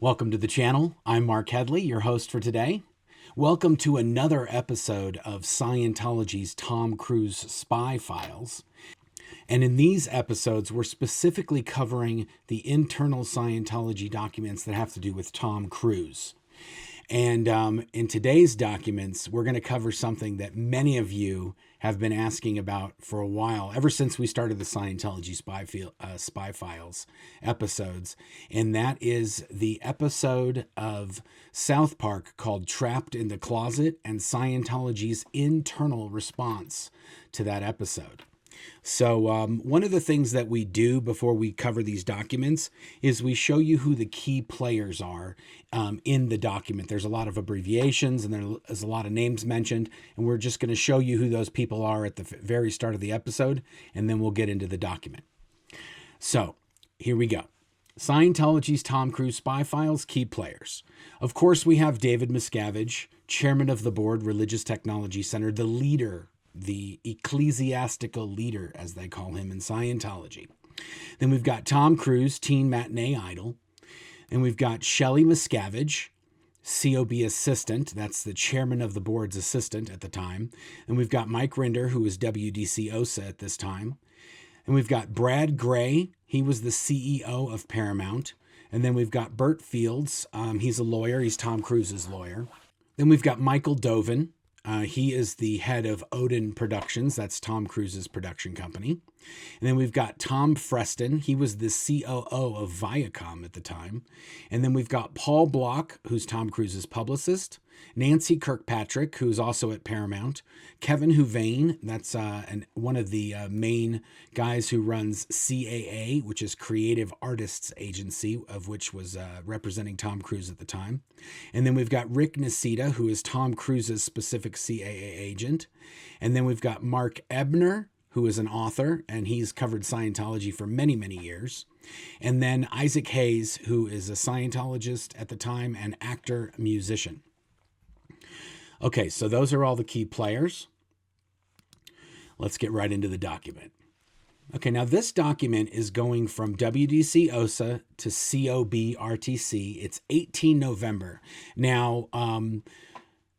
Welcome to the channel. I'm Mark Headley, your host for today. Welcome to another episode of Scientology's Tom Cruise Spy Files. And in these episodes, we're specifically covering the internal Scientology documents that have to do with Tom Cruise. And in today's documents, we're going to cover something that many of you have been asking about for a while, ever since we started the Scientology Spy Files episodes. And that is the episode of South Park called Trapped in the Closet and Scientology's internal response to that episode. So one of the things that we do before we cover these documents is we show you who the key players are in the document. There's a lot of abbreviations and there's a lot of names mentioned, and we're just going to show you who those people are at the very start of the episode, and then we'll get into the document. So here we go. Scientology's Tom Cruise Spy Files, key players. Of course, we have David Miscavige, chairman of the board, Religious Technology Center, the leader, the ecclesiastical leader, as they call him in Scientology. Then we've got Tom Cruise, teen matinee idol. And we've got Shelley Miscavige, COB assistant. That's the chairman of the board's assistant at the time. And we've got Mike Rinder, who is WDC OSA at this time. And we've got Brad Gray. He was the CEO of Paramount. And then we've got Burt Fields. He's a lawyer. He's Tom Cruise's lawyer. Then we've got Michael Dovin. He is the head of Odin Productions. That's Tom Cruise's production company. And then we've got Tom Freston. He was the COO of Viacom at the time. And then we've got Paul Block, who's Tom Cruise's publicist. Nancy Kirkpatrick, who's also at Paramount. Kevin Huvane, that's one of the main guys who runs CAA, which is Creative Artists Agency, of which was representing Tom Cruise at the time. And then we've got Rick Nisita, who is Tom Cruise's specific CAA agent. And then we've got Mark Ebner, who is an author, and he's covered Scientology for many, many years. And then Isaac Hayes, who is a Scientologist at the time and actor, musician. Okay, so those are all the key players. Let's get right into the document. Okay, now this document is going from WDC OSA to COB RTC. It's 18 November. Now,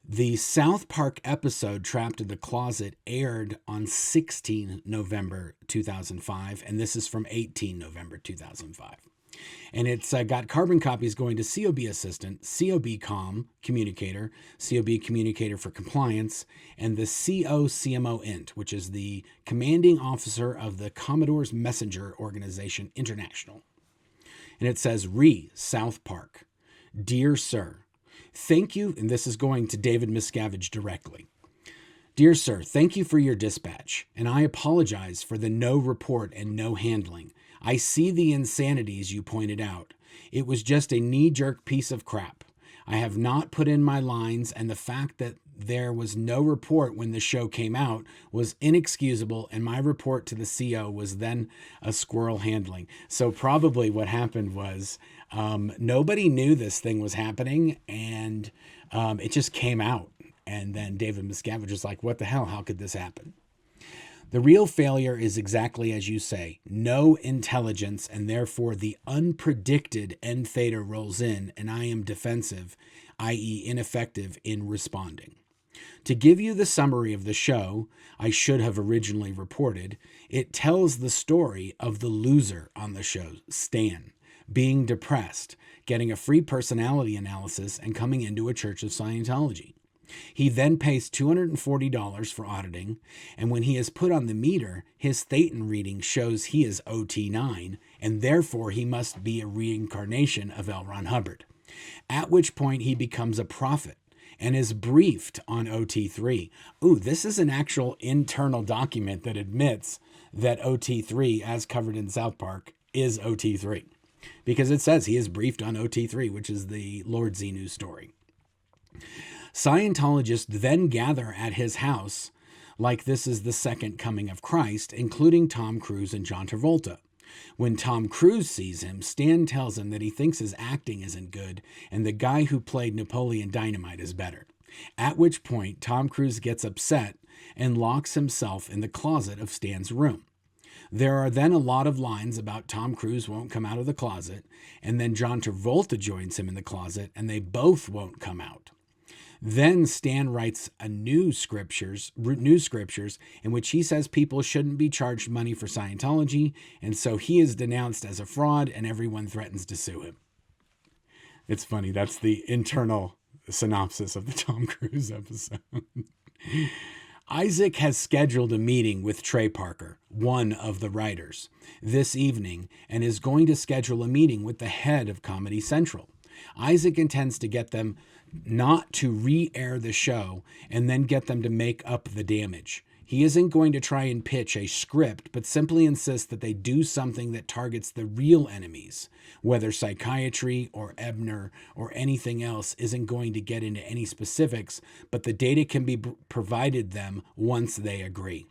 the South Park episode, Trapped in the Closet, aired on 16 November 2005, and this is from 18 November 2005. And it's got carbon copies going to COB Assistant, COB Com Communicator, COB Communicator for Compliance, and the COCMO Int, which is the Commanding Officer of the Commodore's Messenger Organization International. And it says, South Park. Dear Sir, thank you, and this is going to David Miscavige directly. Dear Sir, thank you for your dispatch, and I apologize for the no report and no handling. I see the insanities you pointed out. It was just a knee-jerk piece of crap. I have not put in my lines, and the fact that there was no report when the show came out was inexcusable, and my report to the CO was then a squirrel handling. So probably what happened was nobody knew this thing was happening, and it just came out. And then David Miscavige was like, what the hell? How could this happen? The real failure is exactly as you say, no intelligence, and therefore the unpredicted end theta rolls in, and I am defensive, i.e. ineffective in responding. To give you the summary of the show I should have originally reported, it tells the story of the loser on the show, Stan, being depressed, getting a free personality analysis, and coming into a Church of Scientology. He then pays $240 for auditing, and when he is put on the meter, his Thetan reading shows he is OT9, and therefore he must be a reincarnation of L. Ron Hubbard, at which point he becomes a prophet and is briefed on OT3. Ooh, this is an actual internal document that admits that OT3, as covered in South Park, is OT3, because it says he is briefed on OT3, which is the Lord Xenu story. Scientologists then gather at his house like this is the second coming of Christ, including Tom Cruise and John Travolta. When Tom Cruise sees him, Stan tells him that he thinks his acting isn't good and the guy who played Napoleon Dynamite is better. At which point, Tom Cruise gets upset and locks himself in the closet of Stan's room. There are then a lot of lines about Tom Cruise won't come out of the closet, and then John Travolta joins him in the closet, and they both won't come out. Then Stan writes a new scriptures in which he says people shouldn't be charged money for Scientology, and so he is denounced as a fraud, and everyone threatens to sue him. It's funny. That's the internal synopsis of the Tom Cruise episode. Isaac has scheduled a meeting with Trey Parker, one of the writers, this evening, and is going to schedule a meeting with the head of Comedy Central. Isaac intends to get them not to re-air the show and then get them to make up the damage. He isn't going to try and pitch a script, but simply insist that they do something that targets the real enemies. Whether psychiatry or Ebner or anything else isn't going to get into any specifics, but the data can be provided them once they agree.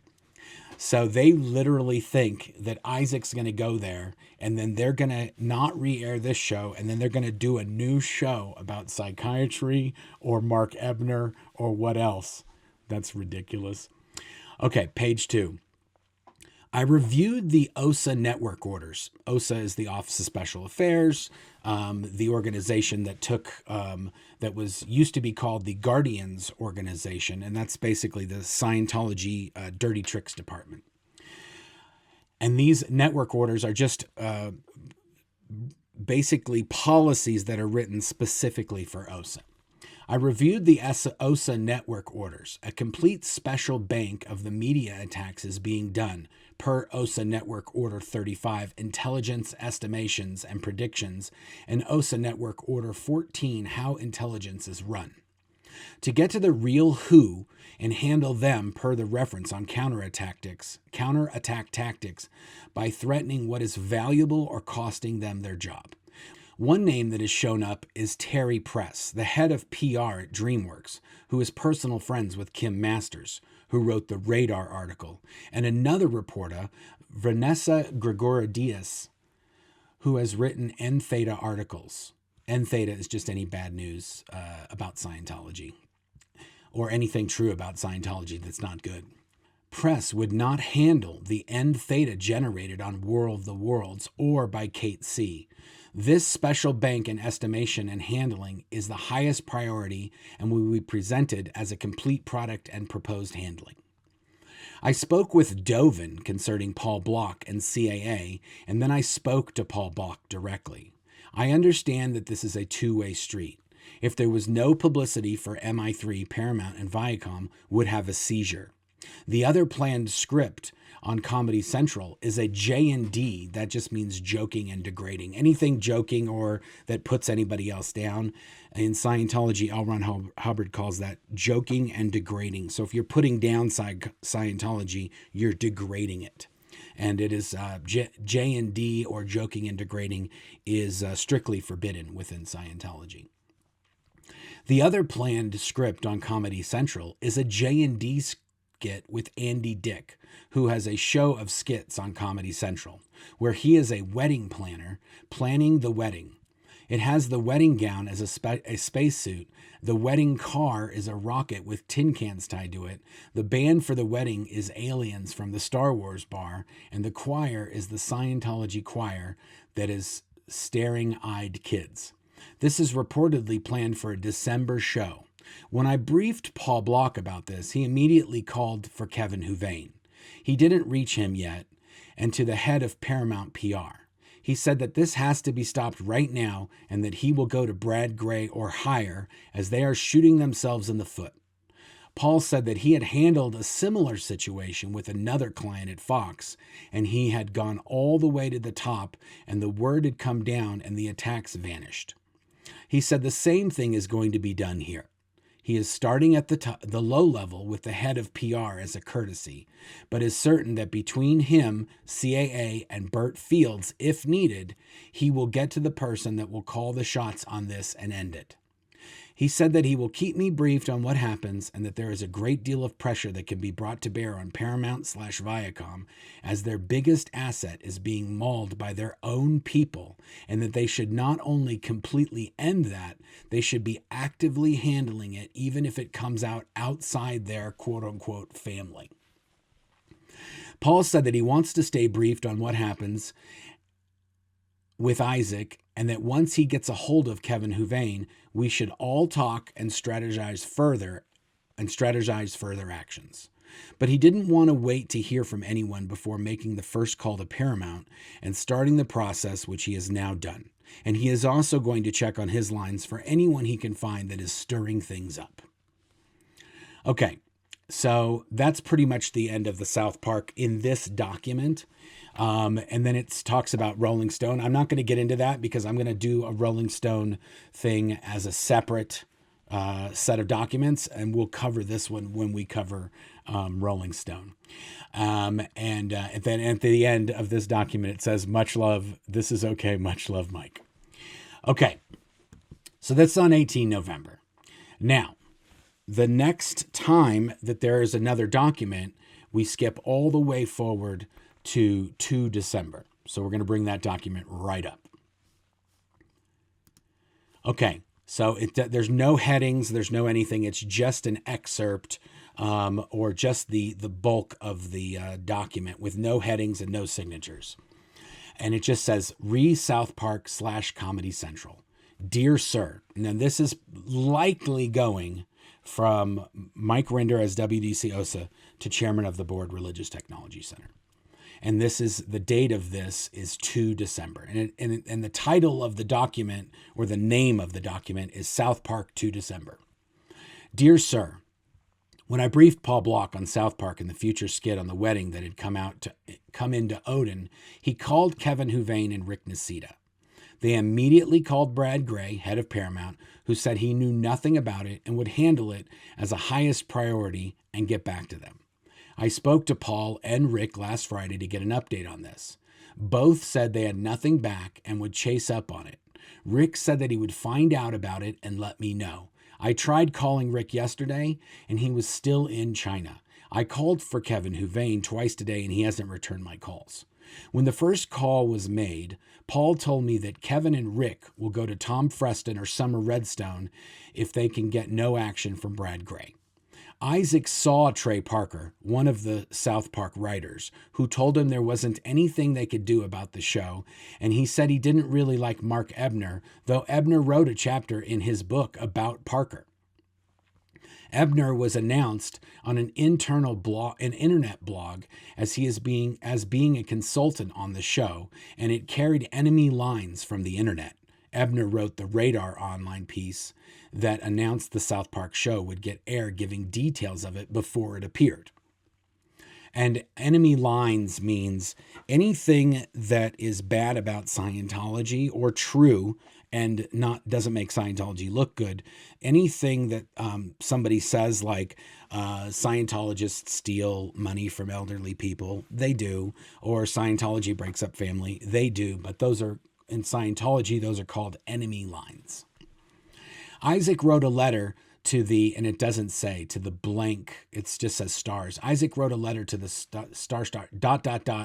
So they literally think that Isaac's going to go there, and then they're going to not re-air this show, and then they're going to do a new show about psychiatry or Mark Ebner or what else. That's ridiculous. Okay, page 2. I reviewed the OSA Network Orders. OSA is the Office of Special Affairs, the organization that that was used to be called the Guardians Organization, and that's basically the Scientology dirty tricks department. And these network orders are just basically policies that are written specifically for OSA. I reviewed the OSA Network Orders. A complete special bank of the media attacks is being done per OSA Network Order 35, Intelligence Estimations and Predictions, and OSA Network Order 14, How Intelligence is Run. To get to the real who and handle them per the reference on counterattack tactics by threatening what is valuable or costing them their job. One name that has shown up is Terry Press, the head of PR at DreamWorks, who is personal friends with Kim Masters, who wrote the Radar article, and another reporter, Vanessa Gregoriadis, who has written N Theta articles. N Theta is just any bad news about Scientology, or anything true about Scientology that's not good. Press would not handle the N Theta generated on War of the Worlds or by Kate C. This special bank and estimation and handling is the highest priority and will be presented as a complete product and proposed handling. I spoke with Dovin concerning Paul Block and CAA, and then I spoke to Paul Block directly. I understand that this is a two-way street. If there was no publicity for MI3, Paramount, and Viacom would have a seizure. The other planned script on Comedy Central is a J&D. That just means joking and degrading. Anything joking or that puts anybody else down. In Scientology, L. Ron Hubbard calls that joking and degrading. So if you're putting down Scientology, you're degrading it. And it is J&D, or joking and degrading, is strictly forbidden within Scientology. The other planned script on Comedy Central is a J&D skit with Andy Dick, who has a show of skits on Comedy Central, where he is a wedding planner planning the wedding. It has the wedding gown as a spacesuit. The wedding car is a rocket with tin cans tied to it. The band for the wedding is aliens from the Star Wars bar, and the choir is the Scientology choir that is staring-eyed kids. This is reportedly planned for a December show. When I briefed Paul Block about this, he immediately called for Kevin Huvane. He didn't reach him yet, and to the head of Paramount PR. He said that this has to be stopped right now and that he will go to Brad Gray or higher, as they are shooting themselves in the foot. Paul said that he had handled a similar situation with another client at Fox, and he had gone all the way to the top, and the word had come down and the attacks vanished. He said the same thing is going to be done here. He is starting at the low level with the head of PR as a courtesy, but is certain that between him, CAA, and Burt Fields, if needed, he will get to the person that will call the shots on this and end it. He said that he will keep me briefed on what happens and that there is a great deal of pressure that can be brought to bear on Paramount/Viacom, as their biggest asset is being mauled by their own people, and that they should not only completely end that, they should be actively handling it even if it comes out outside their quote-unquote family. Paul said that he wants to stay briefed on what happens with Isaac, and that once he gets a hold of Kevin Huvane, we should all talk and strategize further actions. But he didn't want to wait to hear from anyone before making the first call to Paramount and starting the process, which he has now done. And he is also going to check on his lines for anyone he can find that is stirring things up. Okay, so that's pretty much the end of the South Park in this document. And then it talks about Rolling Stone. I'm not going to get into that because I'm going to do a Rolling Stone thing as a separate set of documents, and we'll cover this one when we cover Rolling Stone. And then at the end of this document, it says, "Much love. This is okay. Much love, Mike." Okay, so that's on 18 November. Now, the next time that there is another document, we skip all the way forward to 2 December. So we're going to bring that document right up. Okay, so there's no headings, there's no anything. It's just an excerpt or just the bulk of the document with no headings and no signatures. And it just says, South Park / Comedy Central. Dear Sir. Now this is likely going from Mike Rinder as WDC OSA to Chairman of the Board, Religious Technology Center. And this is the date of this is 2 December. And the title of the document, or the name of the document, is South Park 2 December. Dear Sir, when I briefed Paul Block on South Park and the future skit on the wedding that had come into Odin, he called Kevin Huvane and Rick Nacita. They immediately called Brad Gray, head of Paramount, who said he knew nothing about it and would handle it as a highest priority and get back to them. I spoke to Paul and Rick last Friday to get an update on this. Both said they had nothing back and would chase up on it. Rick said that he would find out about it and let me know. I tried calling Rick yesterday and he was still in China. I called for Kevin Huvane twice today and he hasn't returned my calls. When the first call was made, Paul told me that Kevin and Rick will go to Tom Freston or Summer Redstone if they can get no action from Brad Gray. Isaac saw Trey Parker, one of the South Park writers, who told him there wasn't anything they could do about the show, and he said he didn't really like Mark Ebner, though Ebner wrote a chapter in his book about Parker. Ebner was announced on an internal blog, an internet blog, as being a consultant on the show, and it carried enemy lines from the internet. Ebner wrote the Radar online piece that announced the South Park show would get air, giving details of it before it appeared. And enemy lines means anything that is bad about Scientology or true and doesn't make Scientology look good. Anything that somebody says, like Scientologists steal money from elderly people, they do, or Scientology breaks up family, they do, but those are, in Scientology, those are called enemy lines. Isaac wrote a letter to and it doesn't say, to the blank, it just says stars. Isaac wrote a letter to the star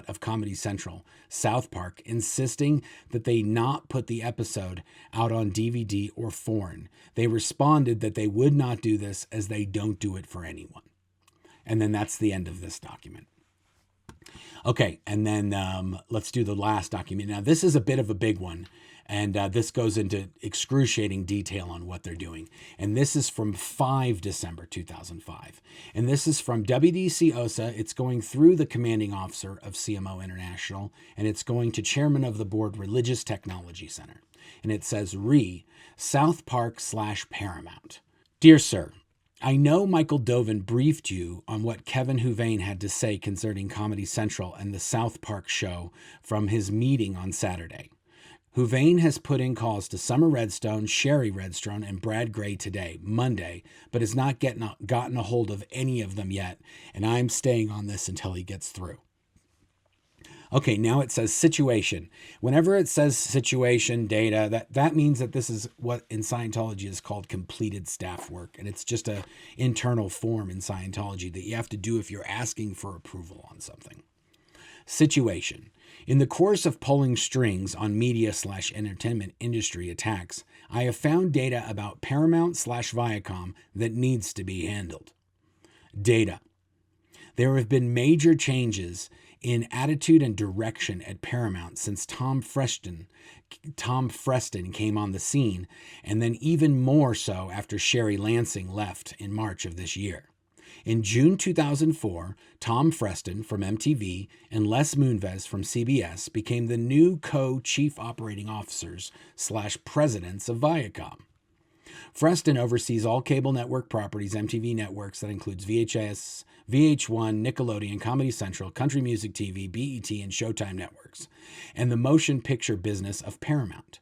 of Comedy Central, South Park, insisting that they not put the episode out on DVD or foreign. They responded that they would not do this as they don't do it for anyone. And then that's the end of this document. Okay, and then let's do the last document. Now, this is a bit of a big one, and this goes into excruciating detail on what they're doing. And this is from 5 December 2005. And this is from WDC OSA. It's going through the commanding officer of CMO International, and it's going to chairman of the board, Religious Technology Center. And it says, South Park / Paramount. Dear Sir, I know Michael Dovin briefed you on what Kevin Huvane had to say concerning Comedy Central and the South Park show from his meeting on Saturday. Huvane has put in calls to Summer Redstone, Sherry Redstone, and Brad Gray today, Monday, but has not gotten a hold of any of them yet, and I'm staying on this until he gets through. Okay, now it says situation. Whenever it says situation, data, that means that this is what in Scientology is called completed staff work. And it's just an internal form in Scientology that you have to do if you're asking for approval on something. Situation. In the course of pulling strings on media / entertainment industry attacks, I have found data about Paramount / Viacom that needs to be handled. Data. There have been major changes in attitude and direction at Paramount since Tom Freston came on the scene, and then even more so after Sherry Lansing left in March of this year. In June 2004, Tom Freston from MTV and Les Moonves from CBS became the new co-chief operating officers / presidents of Viacom. Freston oversees all cable network properties, MTV networks, that includes VHS, VH1, Nickelodeon, Comedy Central, Country Music TV, BET, and Showtime networks, and the motion picture business of Paramount.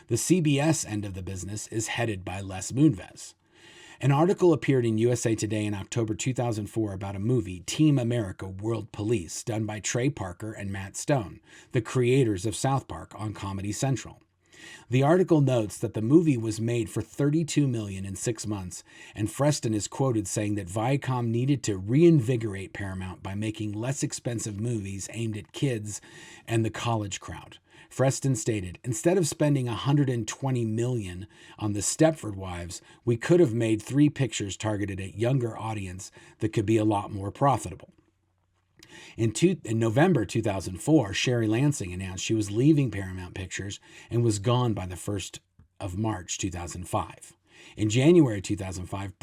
The CBS end of the business is headed by Les Moonves. An article appeared in USA Today in October 2004 about a movie, Team America World Police, done by Trey Parker and Matt Stone, the creators of South Park, on Comedy Central. The article notes that the movie was made for $32 million in 6 months, and Freston is quoted saying that Viacom needed to reinvigorate Paramount by making less expensive movies aimed at kids and the college crowd. Freston stated, "Instead of spending $120 million on the Stepford Wives, we could have made 3 pictures targeted at younger audience that could be a lot more profitable." In November 2004, Sherry Lansing announced she was leaving Paramount Pictures and was gone by the 1st of March 2005. In January 2005,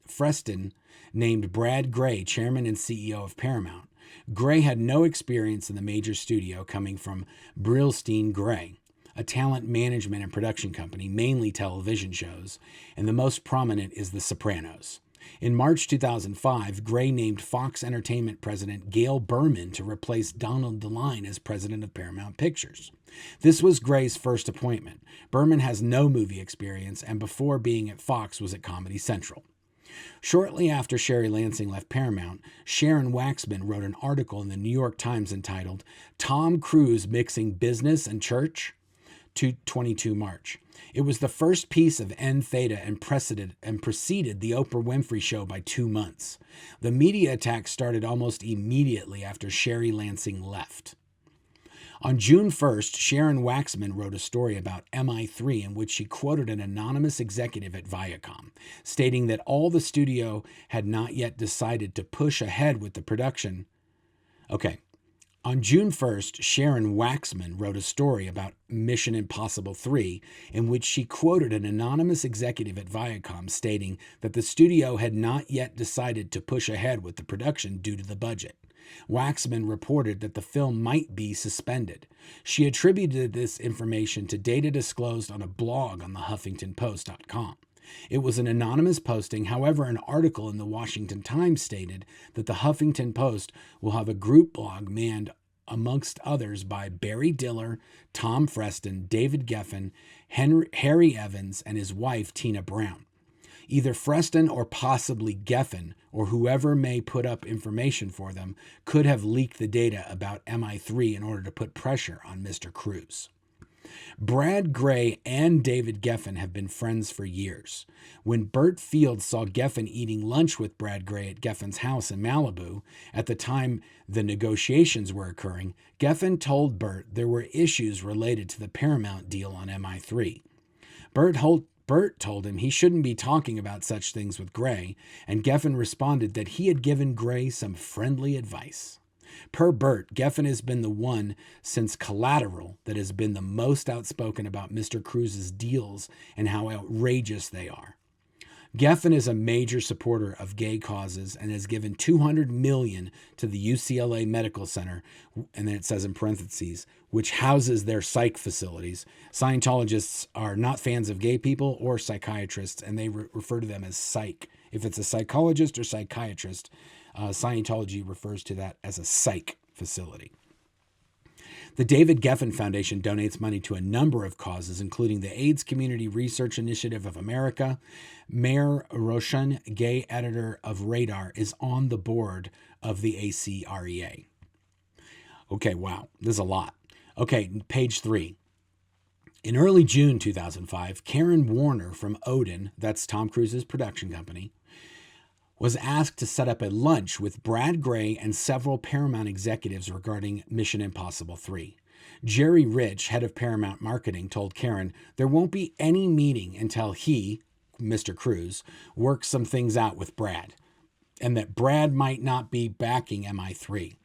Freston named Brad Gray chairman and CEO of Paramount. Gray had no experience in the major studio, coming from Brillstein Gray, a talent management and production company, mainly television shows, and the most prominent is The Sopranos. In March 2005, Gray named Fox Entertainment president Gail Berman to replace Donald DeLine as president of Paramount Pictures. This was Gray's first appointment. Berman has no movie experience, and before being at Fox was at Comedy Central. Shortly after Sherry Lansing left Paramount, Sharon Waxman wrote an article in the New York Times entitled "Tom Cruise Mixing Business and Church?" 22 March. It was the first piece of N Theta and preceded the Oprah Winfrey Show by 2 months. The media attack started almost immediately after Sherry Lansing left. On June 1st, Sharon Waxman wrote a story about MI3 in which she quoted an anonymous executive at Viacom, stating that all the studio had not yet decided to push ahead with the production. On June 1st, Sharon Waxman wrote a story about Mission Impossible 3 in which she quoted an anonymous executive at Viacom stating that the studio had not yet decided to push ahead with the production due to the budget. Waxman reported that the film might be suspended. She attributed this information to data disclosed on a blog on the HuffingtonPost.com. It was an anonymous posting. However, an article in the Washington Times stated that the Huffington Post will have a group blog manned, amongst others, by Barry Diller, Tom Freston, David Geffen, Harry Evans, and his wife, Tina Brown. Either Freston or possibly Geffen, or whoever may put up information for them, could have leaked the data about MI3 in order to put pressure on Mr. Cruise. Brad Gray and David Geffen have been friends for years. When Burt Fields saw Geffen eating lunch with Brad Gray at Geffen's house in Malibu, at the time the negotiations were occurring, Geffen told Burt there were issues related to the Paramount deal on MI3. Burt told him he shouldn't be talking about such things with Gray, and Geffen responded that he had given Gray some friendly advice. Per Burt, Geffen has been the one since Collateral that has been the most outspoken about Mr. Cruise's deals and how outrageous they are. Geffen is a major supporter of gay causes and has given $200 million to the UCLA Medical Center, and then it says in parentheses, which houses their psych facilities. Scientologists are not fans of gay people or psychiatrists, and they refer to them as psych. If it's a psychologist or psychiatrist, Scientology refers to that as a psych facility. The David Geffen Foundation donates money to a number of causes, including the AIDS Community Research Initiative of America. Mayor Roshan, gay editor of Radar, is on the board of the ACREA. Okay, wow, this is a lot. Okay, page 3. In early June 2005, Karen Warner from Odin, that's Tom Cruise's production company, was asked to set up a lunch with Brad Gray and several Paramount executives regarding Mission Impossible 3. Jerry Rich, head of Paramount marketing, told Karen there won't be any meeting until he, Mr. Cruise, works some things out with Brad. and that Brad might not be backing MI3.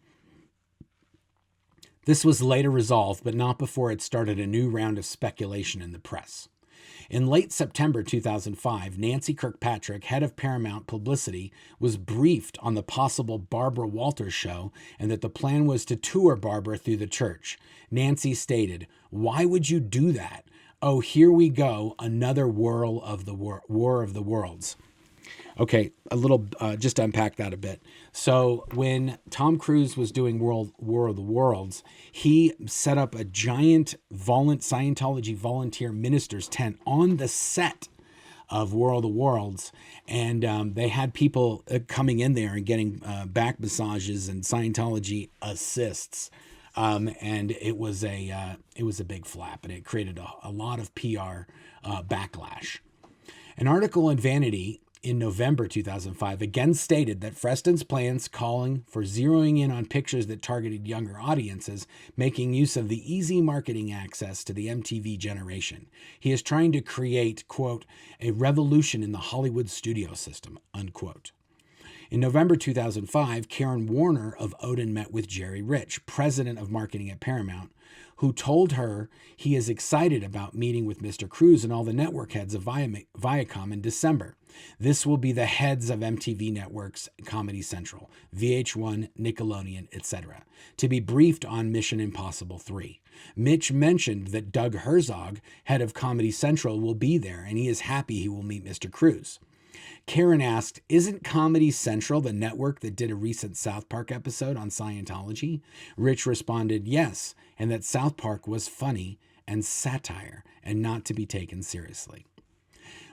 This was later resolved, but not before it started a new round of speculation in the press. In late September 2005, Nancy Kirkpatrick, head of Paramount Publicity, was briefed on the possible Barbara Walters show and that the plan was to tour Barbara through the church. Nancy stated, "Why would you do that? Oh, here we go, another War of the Worlds." Okay, a little, just to unpack that a bit. So when Tom Cruise was doing War of the Worlds, he set up a giant Scientology volunteer minister's tent on the set of War of the Worlds, and they had people coming in there and getting back massages and Scientology assists, and it was a big flap, and it created a lot of PR backlash. An article in Vanity in November 2005 again stated that Freston's plans calling for zeroing in on pictures that targeted younger audiences, making use of the easy marketing access to the MTV generation. He is trying to create, quote, a revolution in the Hollywood studio system, unquote. In November 2005, Karen Warner of Odin met with Jerry Rich, president of marketing at Paramount, who told her he is excited about meeting with Mr. Cruise and all the network heads of Viacom in December. This will be the heads of MTV networks, Comedy Central, VH1, Nickelodeon, etc., to be briefed on Mission Impossible 3. Mitch mentioned that Doug Herzog, head of Comedy Central, will be there, and he is happy he will meet Mr. Cruise. Karen asked, "Isn't Comedy Central the network that did a recent South Park episode on Scientology?" Rich responded, "Yes, and that South Park was funny and satire and not to be taken seriously."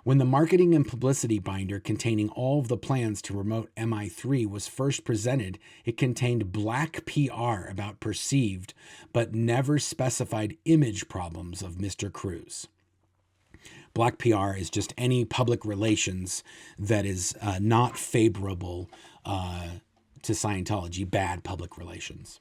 When the marketing and publicity binder containing all of the plans to promote MI3 was first presented, it contained black PR about perceived but never specified image problems of Mr. Cruise. Black PR is just any public relations that is not favorable to Scientology, bad public relations.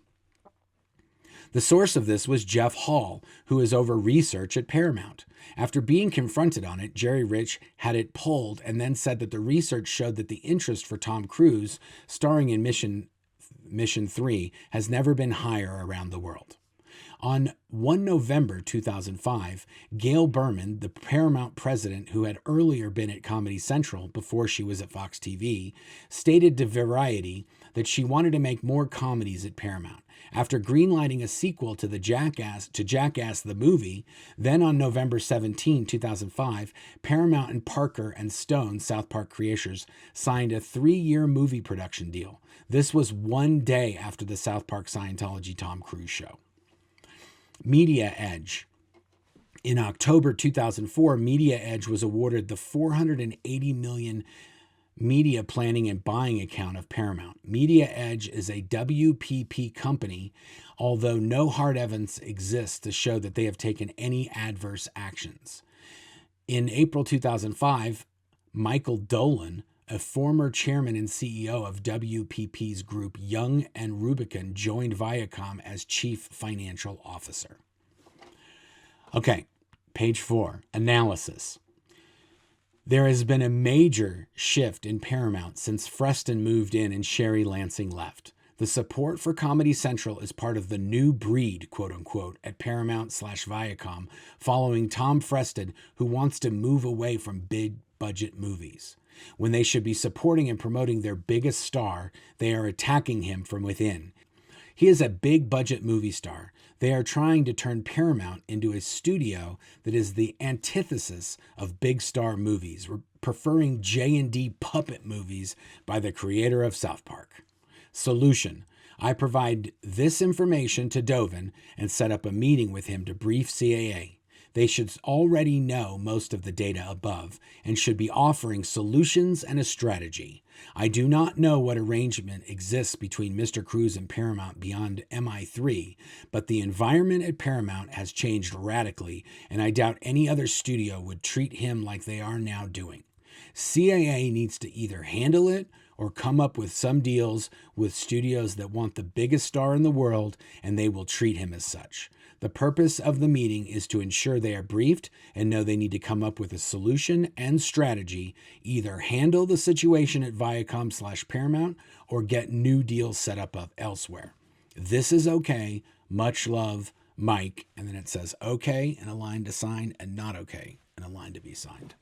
The source of this was Jeff Hall, who is over research at Paramount. After being confronted on it, Jerry Rich had it pulled and then said that the research showed that the interest for Tom Cruise starring in Mission 3 has never been higher around the world. On 1 November 2005, Gail Berman, the Paramount president who had earlier been at Comedy Central before she was at Fox TV, stated to Variety that she wanted to make more comedies at Paramount. After greenlighting a sequel to Jackass the movie, then on November 17, 2005, Paramount and Parker and Stone, South Park creators, signed a 3-year movie production deal. This was one day after the South Park Scientology Tom Cruise show. Media Edge. In October 2004, Media Edge was awarded the $480 million media planning and buying account of Paramount. Media Edge is a WPP company, although no hard evidence exists to show that they have taken any adverse actions. In April 2005, Michael Dolan, a former chairman and CEO of WPP's group Young and Rubicon, joined Viacom as chief financial officer. Okay, page 4, analysis. There has been a major shift in Paramount since Freston moved in and Sherry Lansing left. The support for Comedy Central is part of the new breed, quote unquote, at Paramount/Viacom, following Tom Freston, who wants to move away from big budget movies. When they should be supporting and promoting their biggest star, they are attacking him from within. He is a big budget movie star. They are trying to turn Paramount into a studio that is the antithesis of big star movies, preferring J&D puppet movies by the creator of South Park. Solution: I provide this information to Dovin and set up a meeting with him to brief CAA. They should already know most of the data above and should be offering solutions and a strategy. I do not know what arrangement exists between Mr. Cruise and Paramount beyond MI3, but the environment at Paramount has changed radically, and I doubt any other studio would treat him like they are now doing. CAA needs to either handle it or come up with some deals with studios that want the biggest star in the world, and they will treat him as such. The purpose of the meeting is to ensure they are briefed and know they need to come up with a solution and strategy, either handle the situation at Viacom/Paramount or get new deals set up elsewhere. This is okay. Much love, Mike. And then it says okay and a line to sign, and not okay and a line to be signed.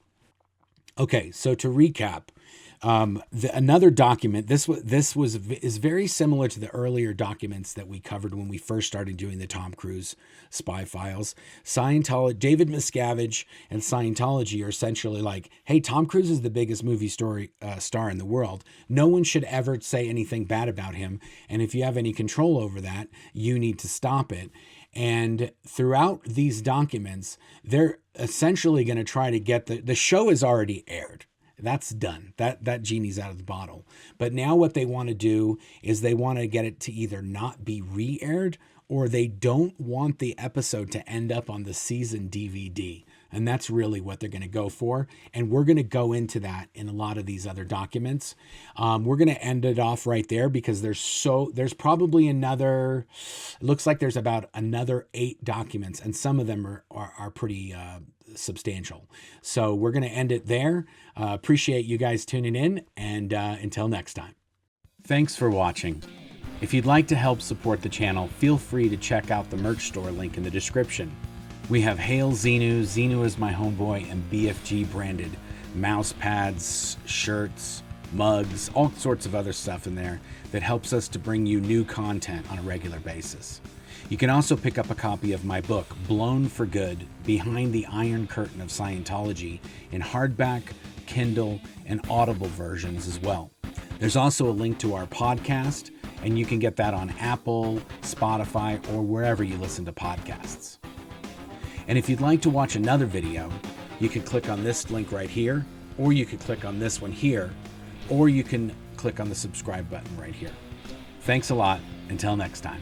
Okay, so to recap, another document, this is very similar to the earlier documents that we covered when we first started doing the Tom Cruise spy files. Scientology, David Miscavige and Scientology are essentially like, hey, Tom Cruise is the biggest movie star in the world. No one should ever say anything bad about him. And if you have any control over that, you need to stop it. And throughout these documents, they're essentially going to try to get the show is already aired. That's done. That genie's out of the bottle. But now what they want to do is they want to get it to either not be re-aired, or they don't want the episode to end up on the season DVD. And that's really what they're going to go for. And we're going to go into that in a lot of these other documents. We're going to end it off right there because there's probably another, it looks like there's about another 8 documents, and some of them are pretty substantial. So we're going to end it there. Appreciate you guys tuning in, and until next time. Thanks for watching. If you'd like to help support the channel, feel free to check out the merch store link in the description. We have Hail Xenu, Xenu is my homeboy, and BFG branded mouse pads, shirts, mugs, all sorts of other stuff in there that helps us to bring you new content on a regular basis. You can also pick up a copy of my book, Blown for Good, Behind the Iron Curtain of Scientology, in hardback, Kindle, and Audible versions as well. There's also a link to our podcast, and you can get that on Apple, Spotify, or wherever you listen to podcasts. And if you'd like to watch another video, you can click on this link right here, or you can click on this one here, or you can click on the subscribe button right here. Thanks a lot. Until next time.